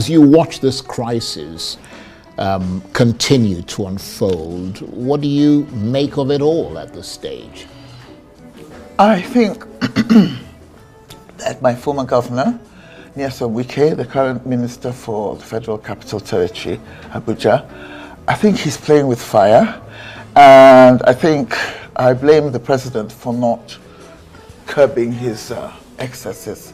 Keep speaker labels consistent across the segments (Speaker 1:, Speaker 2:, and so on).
Speaker 1: As you watch this crisis continue to unfold, what do you make of it all at this stage?
Speaker 2: I think that my former governor, Wike, the current minister for the Federal Capital Territory, Abuja, I think he's playing with fire, and I think I blame the president for not curbing his excesses.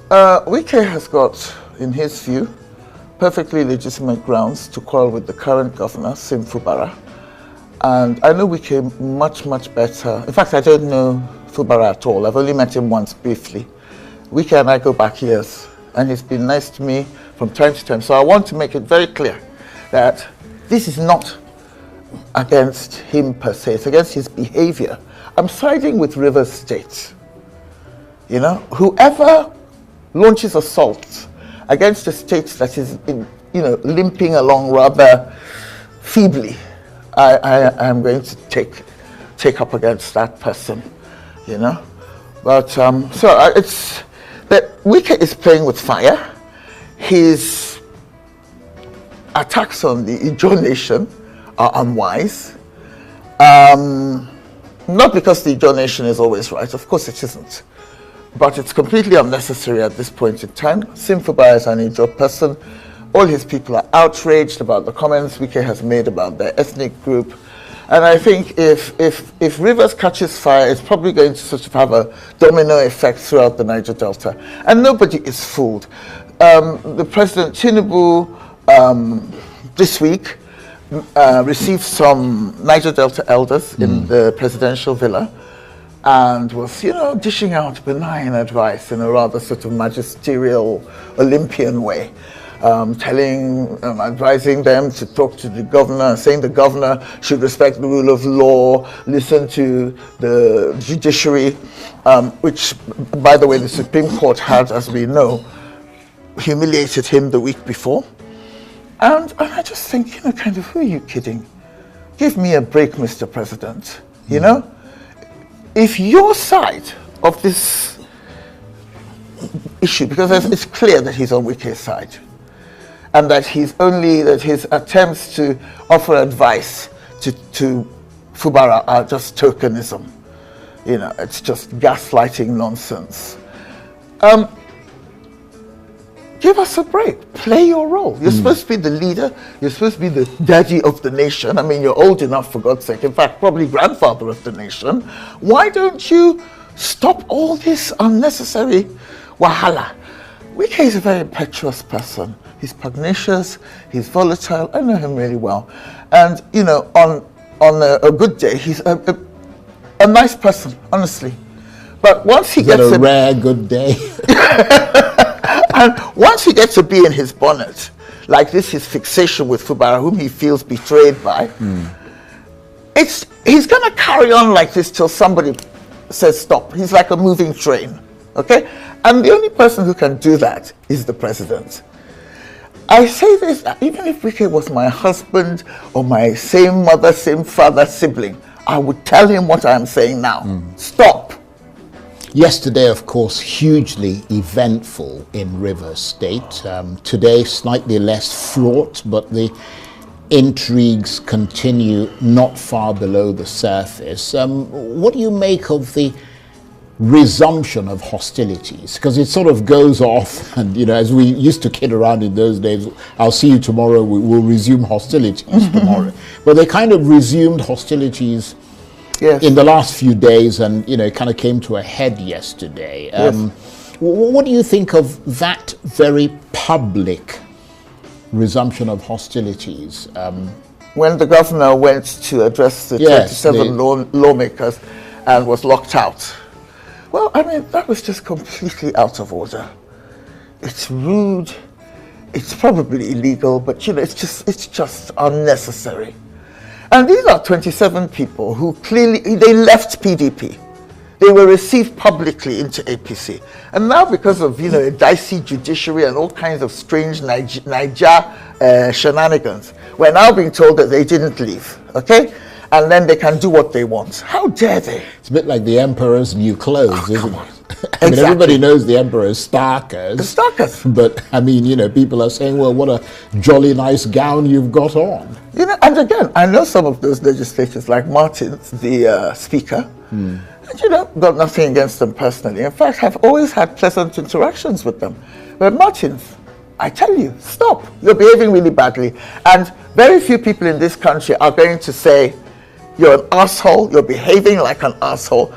Speaker 2: Wike has got, in his view, perfectly legitimate grounds to quarrel with the current governor, Sim Fubara. And I know Wike much better. In fact, I don't know Fubara at all. I've only met him once briefly. Wike and I go back years, and he's been nice to me from time to time. So I want to make it very clear that this is not against him per se, it's against his behavior. I'm siding with Rivers State. You know, whoever launches assaults against a state that is, limping along rather feebly, I am going to take up against that person, you know. But it's that Wike is playing with fire. His attacks on the Ijaw nation are unwise. Not because the Ijaw nation is always right, of course it isn't. But it's completely unnecessary at this point in time. Sim Fubara is an Ijaw person. All his people are outraged about the comments Wike has made about their ethnic group. And I think if Rivers catches fire, it's probably going to sort of have a domino effect throughout the Niger Delta. And nobody is fooled. The President Tinubu this week received some Niger Delta elders in the presidential villa, and was, dishing out benign advice in a rather sort of magisterial Olympian way, advising them to talk to the governor, saying the governor should respect the rule of law, listen to the judiciary, which, by the way, the Supreme Court had, as we know, humiliated him the week before. And I just think, who are you kidding? Give me a break, Mr. President, If your side of this issue, because it's clear that he's on Wike's side, and that his attempts to offer advice to Fubara are just tokenism. It's just gaslighting nonsense. Give us a break. Play your role. You're supposed to be the leader. You're supposed to be the daddy of the nation. I mean, you're old enough, for God's sake. In fact, probably grandfather of the nation. Why don't you stop all this unnecessary wahala? Wike is a very impetuous person. He's pugnacious. He's volatile. I know him really well. And, on a good day, he's a nice person, honestly. But once he gets
Speaker 1: a rare good day.
Speaker 2: And once he gets to be in his bonnet, like this, his fixation with Fubara, whom he feels betrayed by, he's going to carry on like this till somebody says stop. He's like a moving train, okay? And the only person who can do that is the president. I say this, even if Wike was my husband or my same mother, same father, sibling, I would tell him what I'm saying now. Stop.
Speaker 1: Yesterday, of course, hugely eventful in Rivers State. Today, slightly less fraught, but the intrigues continue not far below the surface. What do you make of the resumption of hostilities? Because it sort of goes off, and as we used to kid around in those days, I'll see you tomorrow, we'll resume hostilities tomorrow. But they kind of resumed hostilities in the last few days, and it kind of came to a head yesterday. What do you think of that very public resumption of hostilities?
Speaker 2: When the governor went to address the 27 lawmakers and was locked out. Well, I mean, that was just completely out of order. It's rude. It's probably illegal, but it's just unnecessary. And these are 27 people who clearly, they left PDP. They were received publicly into APC. And now because of, a dicey judiciary and all kinds of strange Niger shenanigans, we're now being told that they didn't leave, okay? and then they can do what they want. How dare they?
Speaker 1: It's a bit like the emperor's new clothes, isn't it? I mean,
Speaker 2: Exactly.
Speaker 1: everybody knows the emperor's starkers.
Speaker 2: The starkers.
Speaker 1: But, I mean, people are saying, well, what a jolly nice gown you've got on.
Speaker 2: And again, I know some of those legislators, like Martins, the speaker, and, got nothing against them personally. In fact, I've always had pleasant interactions with them. But Martins, I tell you, stop. You're behaving really badly. And very few people in this country are going to say, you're an asshole, you're behaving like an asshole.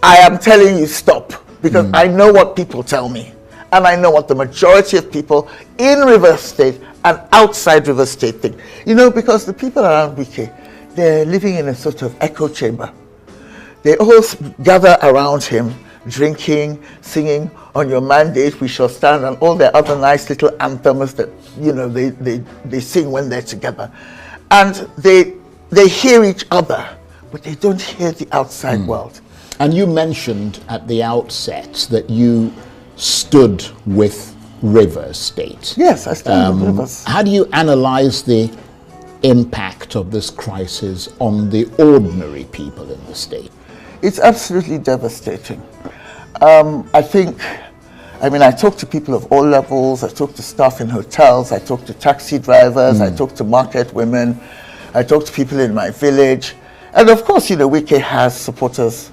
Speaker 2: I am telling you, stop. Because I know what people tell me. And I know what the majority of people in Rivers State and outside Rivers State think. Because the people around Wike, they're living in a sort of echo chamber. They all gather around him, drinking, singing, on your mandate we shall stand, and all their other nice little anthems that, they sing when they're together. And they hear each other, but they don't hear the outside world.
Speaker 1: And you mentioned at the outset that you stood with Rivers State.
Speaker 2: Yes, I stand with Rivers.
Speaker 1: How do you analyze the impact of this crisis on the ordinary people in the state?
Speaker 2: It's absolutely devastating. I talk to people of all levels. I talk to staff in hotels. I talk to taxi drivers. I talk to market women. I talk to people in my village. And of course, Wike has supporters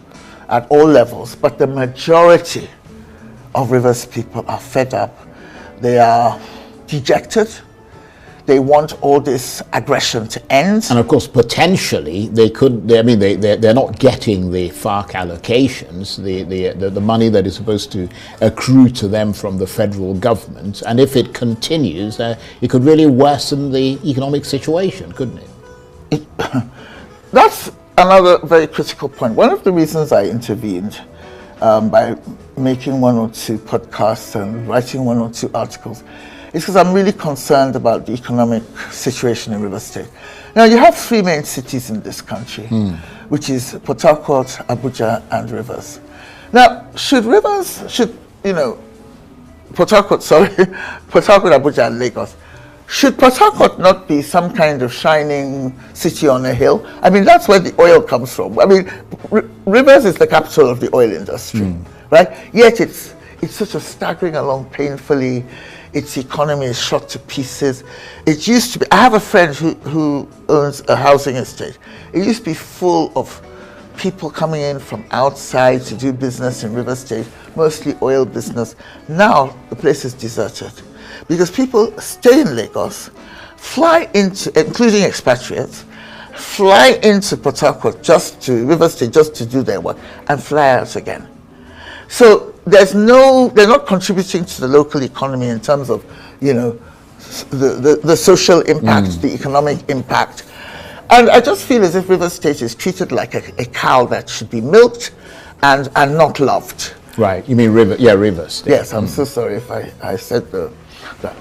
Speaker 2: at all levels, but the majority of Rivers people are fed up. They are dejected. They want all this aggression to end.
Speaker 1: And of course, potentially, they're not getting the FARC allocations, the money that is supposed to accrue to them from the federal government. And if it continues, it could really worsen the economic situation, couldn't it?
Speaker 2: That's another very critical point. One of the reasons I intervened by making 1 or 2 podcasts and writing 1 or 2 articles is because I'm really concerned about the economic situation in Rivers State. Now, you have 3 main cities in this country, which is Port Harcourt, Abuja, and Rivers. Now, Port Harcourt, Abuja, and Lagos, should Port Harcourt not be some kind of shining city on a hill? I mean, that's where the oil comes from. I mean, Rivers is the capital of the oil industry, right? Yet it's sort of staggering along painfully. Its economy is shot to pieces. It used to be, I have a friend who owns a housing estate. It used to be full of people coming in from outside to do business in Rivers State, mostly oil business. Now the place is deserted because people stay in Lagos, fly into, including expatriates, fly into Port Harcourt Rivers State just to do their work and fly out again. So they're not contributing to the local economy in terms of, the social impact, the economic impact. And I just feel as if Rivers State is treated like a cow that should be milked and not loved.
Speaker 1: Right, you mean Rivers State.
Speaker 2: Yes, I'm so sorry if I said that.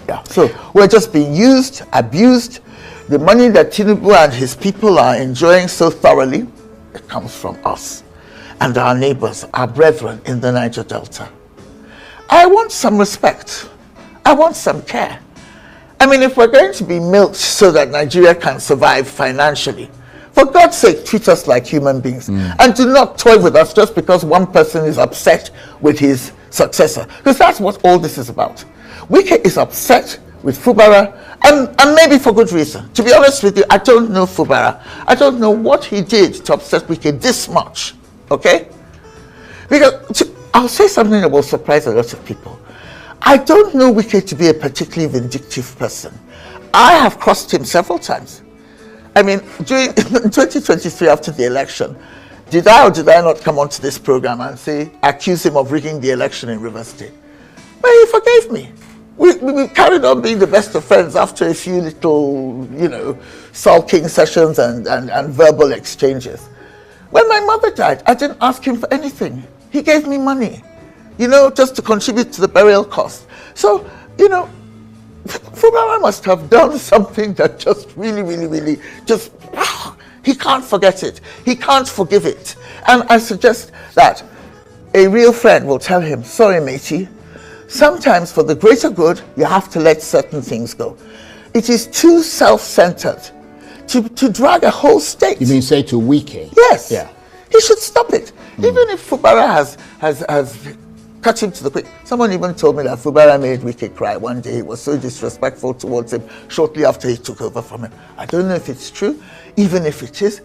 Speaker 2: Yeah. So we're just being used, abused. The money that Tinubu and his people are enjoying so thoroughly, it comes from us and our neighbors, our brethren in the Niger Delta. I want some respect. I want some care. I mean, if we're going to be milked so that Nigeria can survive financially, for God's sake, treat us like human beings. And do not toy with us just because one person is upset with his successor. Because that's what all this is about. Wike is upset with Fubara, and maybe for good reason. To be honest with you, I don't know Fubara. I don't know what he did to upset Wike this much. Okay? Because I'll say something that will surprise a lot of people. I don't know Wike to be a particularly vindictive person. I have crossed him several times. I mean, during 2023, after the election, did I or did I not come onto this program and accuse him of rigging the election in Rivers State? But he forgave me. We carried on being the best of friends after a few little, sulking sessions and verbal exchanges. When my mother died, I didn't ask him for anything. He gave me money, just to contribute to the burial cost. So, Fubara must have done something that just really, he can't forget it. He can't forgive it. And I suggest that a real friend will tell him, sorry, matey, sometimes for the greater good, you have to let certain things go. It is too self-centered to drag a whole state.
Speaker 1: You mean say to Wike?
Speaker 2: Yes.
Speaker 1: Yeah.
Speaker 2: He should stop it. Even if Kogbara has cut him to the quick. Someone even told me that Kogbara made Wike cry one day. He was so disrespectful towards him shortly after he took over from him. I don't know if it's true. Even if it is,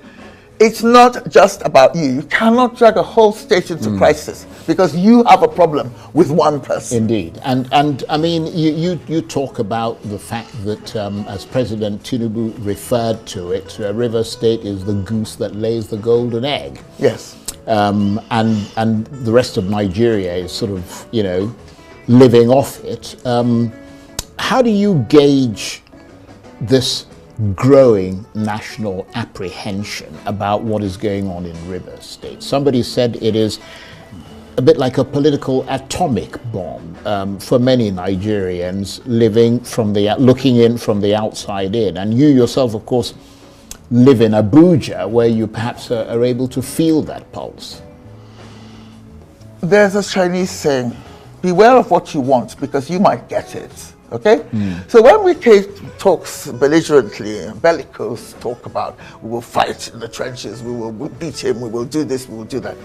Speaker 2: it's not just about you. You cannot drag a whole state into crisis because you have a problem with one person.
Speaker 1: Indeed. And I mean, you talk about the fact that, as President Tinubu referred to it, Rivers State is the goose that lays the golden egg.
Speaker 2: Yes.
Speaker 1: And the rest of Nigeria is sort of, living off it. How do you gauge this growing national apprehension about what is going on in Rivers State? Somebody said it is a bit like a political atomic bomb for many Nigerians looking in from the outside in. And you yourself, of course, live in Abuja, where you perhaps are able to feel that pulse.
Speaker 2: There's a Chinese saying, beware of what you want because you might get it. Okay? So when Wike talks belligerently, bellicose, talk about we will fight in the trenches, we will beat him, we will do this, we will do that.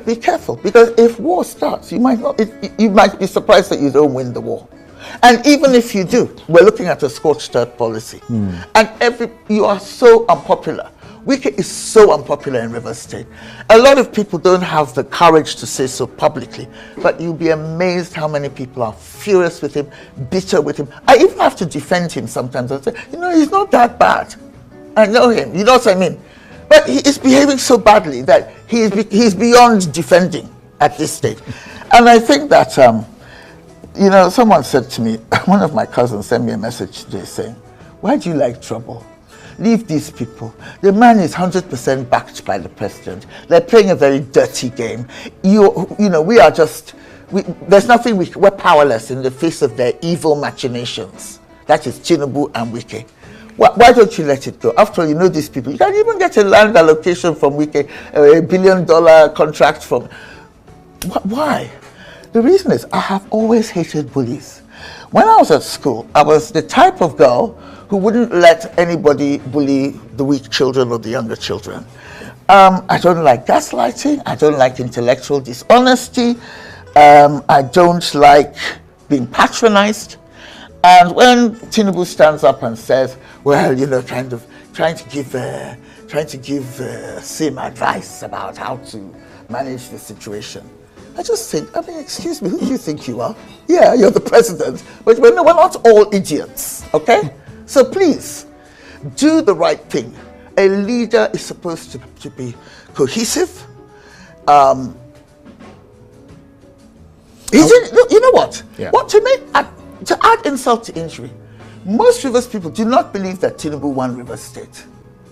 Speaker 2: Be careful, because if war starts, you might be surprised that you don't win the war. And even if you do, we're looking at a scorched earth policy. And you are so unpopular. Wike is so unpopular in Rivers State. A lot of people don't have the courage to say so publicly, but you'll be amazed how many people are furious with him, bitter with him. I even have to defend him sometimes. I say, he's not that bad. I know him, you know what I mean? But he is behaving so badly that he's beyond defending at this stage. And I think that, someone said to me, one of my cousins sent me a message today saying, why do you like trouble? Leave these people. The man is 100% backed by the president. They're playing a very dirty game. We are just, there's nothing, we're powerless in the face of their evil machinations. That is Tinubu and Wike. Why don't you let it go? After all, these people. You can even get a land allocation from Wike, a $1 billion contract from. Why? The reason is I have always hated bullies. When I was at school, I was the type of girl who wouldn't let anybody bully the weak children or the younger children. I don't like gaslighting. I don't like intellectual dishonesty. I don't like being patronized. And when Tinubu stands up and says, well, kind of trying to give Sim advice about how to manage the situation, I just think, excuse me, who do you think you are? Yeah, you're the president, but we're not all idiots, okay? So please, do the right thing. A leader is supposed to be cohesive. You know what?
Speaker 1: Yeah.
Speaker 2: To add insult to injury, most Rivers people do not believe that Tinubu won Rivers State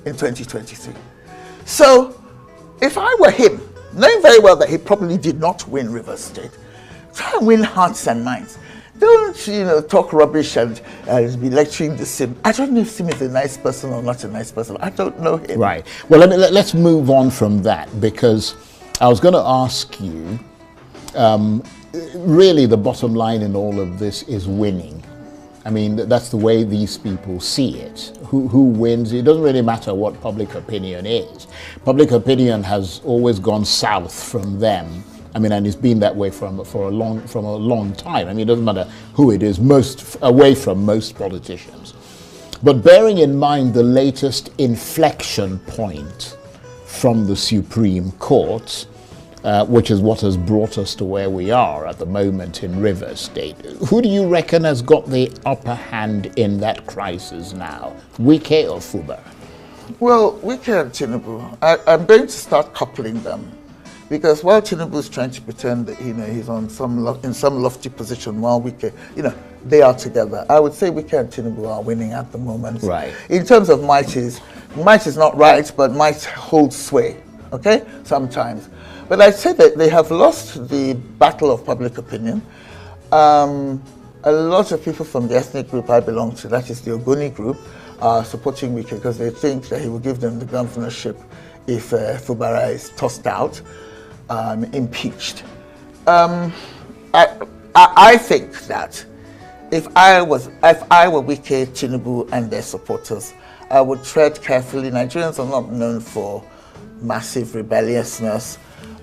Speaker 2: in 2023. So, if I were him, knowing very well that he probably did not win Rivers State, try and win hearts and minds. Don't, talk rubbish and be lecturing the Sim. I don't know if Sim is a nice person or not a nice person. I don't know him.
Speaker 1: Right. Well, let's move on from that, because I was going to ask you, really the bottom line in all of this is winning. I mean, that's the way these people see it. Who wins? It doesn't really matter what public opinion is. Public opinion has always gone south from them. I mean, and it's been that way from a long time. I mean, it doesn't matter who it is, away from most politicians. But bearing in mind the latest inflection point from the Supreme Court, which is what has brought us to where we are at the moment in Rivers State, who do you reckon has got the upper hand in that crisis now, Wike or Kogbara?
Speaker 2: Well, Wike and Tinubu, I'm going to start coupling them. Because while Tinubu is trying to pretend that he's on in some lofty position, while Wike, they are together. I would say Wike and Tinubu are winning at the moment.
Speaker 1: Right.
Speaker 2: In terms of might is not right, but might holds sway. Okay, sometimes. But I'd say that they have lost the battle of public opinion. A lot of people from the ethnic group I belong to, that is the Ogoni group, are supporting Wike because they think that he will give them the governorship if Kogbara is tossed out. Impeached. I think that if I were Wike, Tinubu, and their supporters, I would tread carefully. Nigerians are not known for massive rebelliousness,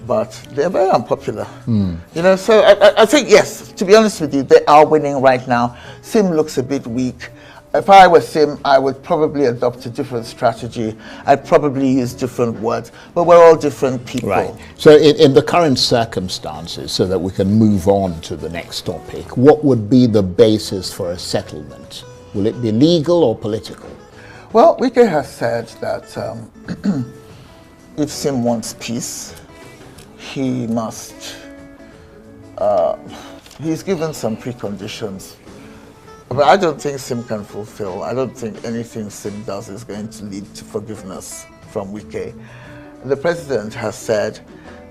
Speaker 2: but they're very unpopular. You know, so I think, yes, to be honest with you, they are winning right now. Sim looks a bit weak. If I were Sim, I would probably adopt a different strategy. I'd probably use different words, but we're all different people.
Speaker 1: Right. So in the current circumstances, so that we can move on to the next topic, what would be the basis for a settlement? Will it be legal or political?
Speaker 2: Well, Wike has said that if Sim wants peace, he must, he's given some preconditions. But I don't think Sim can fulfill. I don't think anything Sim does is going to lead to forgiveness from Wike. The president has said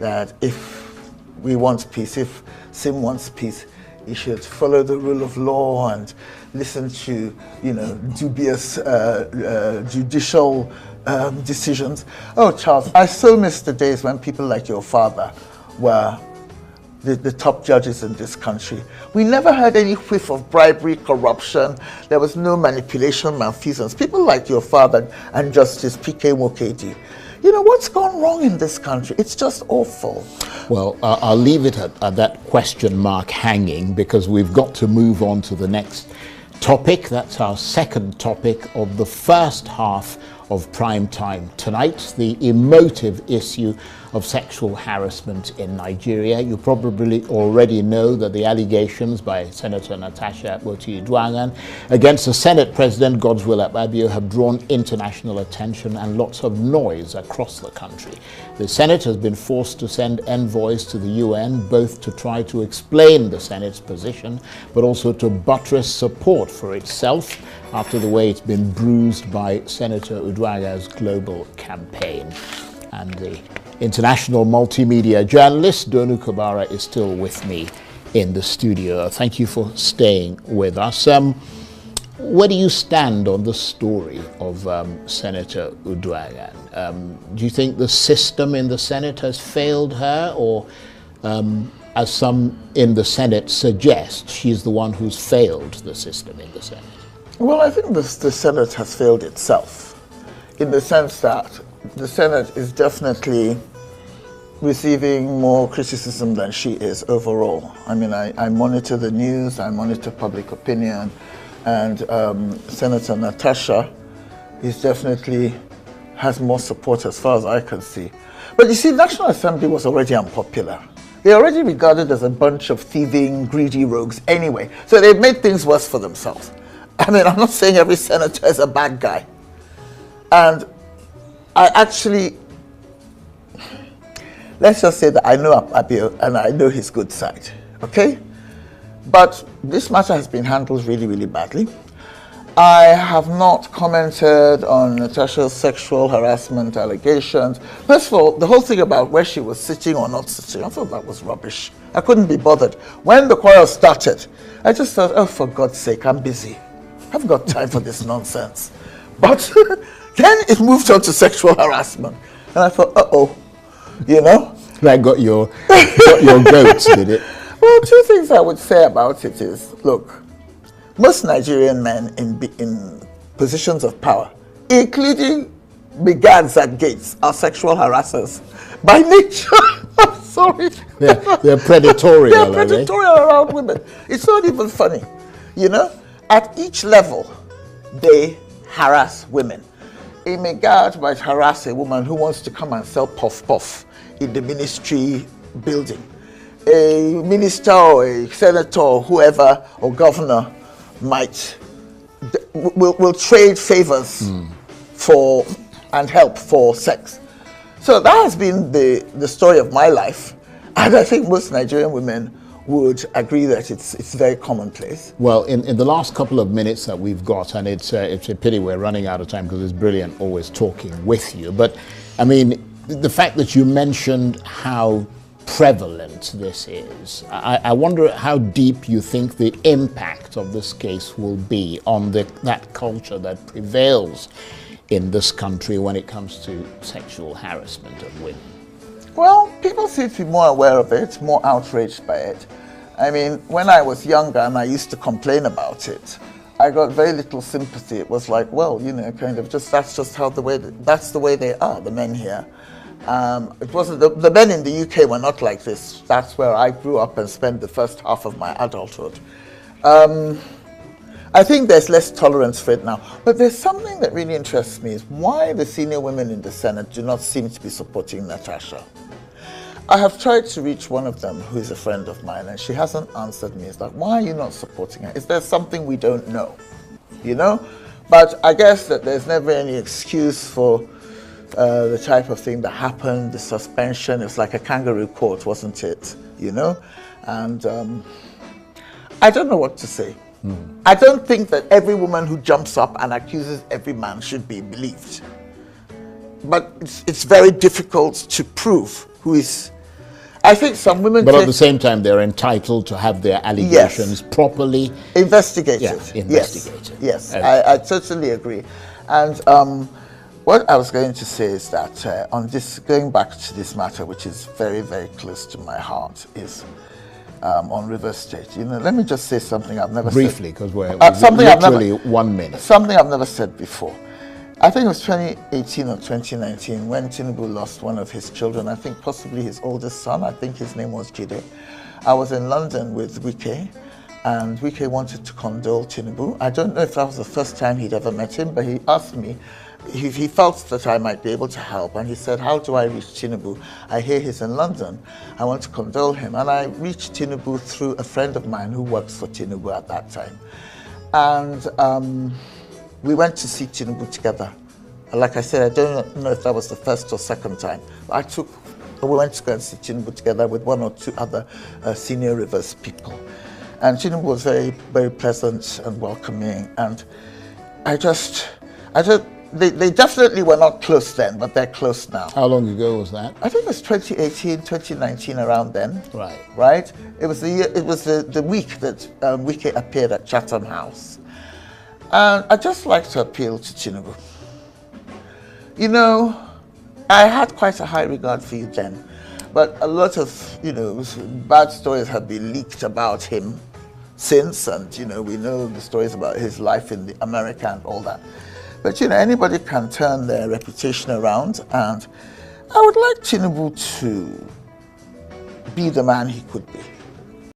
Speaker 2: that if we want peace, if Sim wants peace, he should follow the rule of law and listen to, you know, dubious judicial decisions. Oh, Charles, I so miss the days when people like your father were the top judges in this country. We never had any whiff of bribery, corruption. There was no manipulation, malfeasance. People like your father and Justice P.K. Mukedi. You know, what's gone wrong in this country? It's just awful.
Speaker 1: Well, I'll leave it at that question mark hanging, because we've got to move on to the next topic. That's our second topic of the first half of Prime Time tonight, the emotive issue of sexual harassment in Nigeria. You probably already know that the allegations by Senator Natasha Akpoti-Uduaghan against the Senate President Godswill Akpabio have drawn international attention and lots of noise across the country. The Senate has been forced to send envoys to the UN, both to try to explain the Senate's position, but also to buttress support for itself after the way it's been bruised by Senator Uduaghan's global campaign. And the international multimedia journalist Donu Kogbara is still with me in the studio. Thank you for staying with us. Where do you stand on the story of Senator Uduaghan? Do you think the system in the Senate has failed her, or as some in the Senate suggest, she's the one who's failed the system in the Senate?
Speaker 2: Well, I think the Senate has failed itself, in the sense that the Senate is definitely receiving more criticism than she is overall. I mean, I monitor the news, I monitor public opinion, and Senator Natasha is definitely has more support as far as I can see. But you see, National Assembly was already unpopular. They're already regarded as a bunch of thieving, greedy rogues anyway, so they've made things worse for themselves. I mean, I'm not saying every senator is a bad guy. And I actually, let's just say that I know Akpabio and I know his good side, okay? But this matter has been handled really, really badly. I have not commented on Natasha's sexual harassment allegations. First of all, the whole thing about where she was sitting or not sitting, I thought that was rubbish. I couldn't be bothered. When the quarrel started, I just thought, oh, for God's sake, I'm busy. I haven't got time for this nonsense. But then it moved on to sexual harassment. And I thought, uh-oh, you know?
Speaker 1: That got your goats, did it?
Speaker 2: Well, two things I would say about it is, look, most Nigerian men in positions of power, including brigands at gates, are sexual harassers by nature. I'm sorry.
Speaker 1: They're predatory.
Speaker 2: They're predatory around women. It's not even funny, you know? At each level, they harass women. A megad might harass a woman who wants to come and sell puff-puff in the ministry building. A minister or a senator or whoever or governor will trade favors for and help for sex. So that has been the story of my life, and I think most Nigerian women would agree that it's very commonplace.
Speaker 1: Well, in the last couple of minutes that we've got, and it's a pity we're running out of time because it's brilliant always talking with you, but I mean, the fact that you mentioned how prevalent this is, I wonder how deep you think the impact of this case will be on that culture that prevails in this country when it comes to sexual harassment of women.
Speaker 2: Well, people seem to be more aware of it, more outraged by it. I mean, when I was younger and I used to complain about it, I got very little sympathy. It was like, well, you know, kind of just, that's just how that's the way they are, the men here. It wasn't, the men in the UK were not like this. That's where I grew up and spent the first half of my adulthood. I think there's less tolerance for it now. But there's something that really interests me is why the senior women in the Senate do not seem to be supporting Natasha. I have tried to reach one of them who is a friend of mine, and she hasn't answered me. It's like, why are you not supporting her? Is there something we don't know? You know? But I guess that there's never any excuse for the type of thing that happened, the suspension. It's like a kangaroo court, wasn't it? You know? And I don't know what to say. I don't think that every woman who jumps up and accuses every man should be believed. But it's very difficult to prove who is. I think some women.
Speaker 1: But at the same time, they're entitled to have their allegations properly
Speaker 2: investigated.
Speaker 1: Yeah, investigated.
Speaker 2: Yes, I totally agree. And what I was going to say is that on this, going back to this matter, which is very, very close to my heart, is on River State. You know, let me just say something I've never
Speaker 1: briefly,
Speaker 2: said.
Speaker 1: because we're
Speaker 2: something
Speaker 1: literally 1 minute.
Speaker 2: Something I've never said before. I think it was 2018 or 2019 when Tinubu lost one of his children, I think possibly his oldest son, I think his name was Jide. I was in London with Wike, and Wike wanted to condole Tinubu. I don't know if that was the first time he'd ever met him, but he asked me, he felt that I might be able to help, and he said, how do I reach Tinubu? I hear he's in London. I want to condole him. And I reached Tinubu through a friend of mine who works for Tinubu at that time. And we went to see Tinubu together. Like I said, I don't know if that was the first or second time. We went to go and see Tinubu together with one or two other senior Rivers people. And Tinubu was very, very pleasant and welcoming. And they definitely were not close then, but they're close now.
Speaker 1: How long ago was that?
Speaker 2: I think it was 2018, 2019, around then.
Speaker 1: Right.
Speaker 2: Right? It was the week that Wike appeared at Chatham House. And I'd just like to appeal to Tinubu. You know, I had quite a high regard for you then, but a lot of, you know, bad stories have been leaked about him since, and, you know, we know the stories about his life in America and all that. But, you know, anybody can turn their reputation around, and I would like Tinubu to be the man he could be.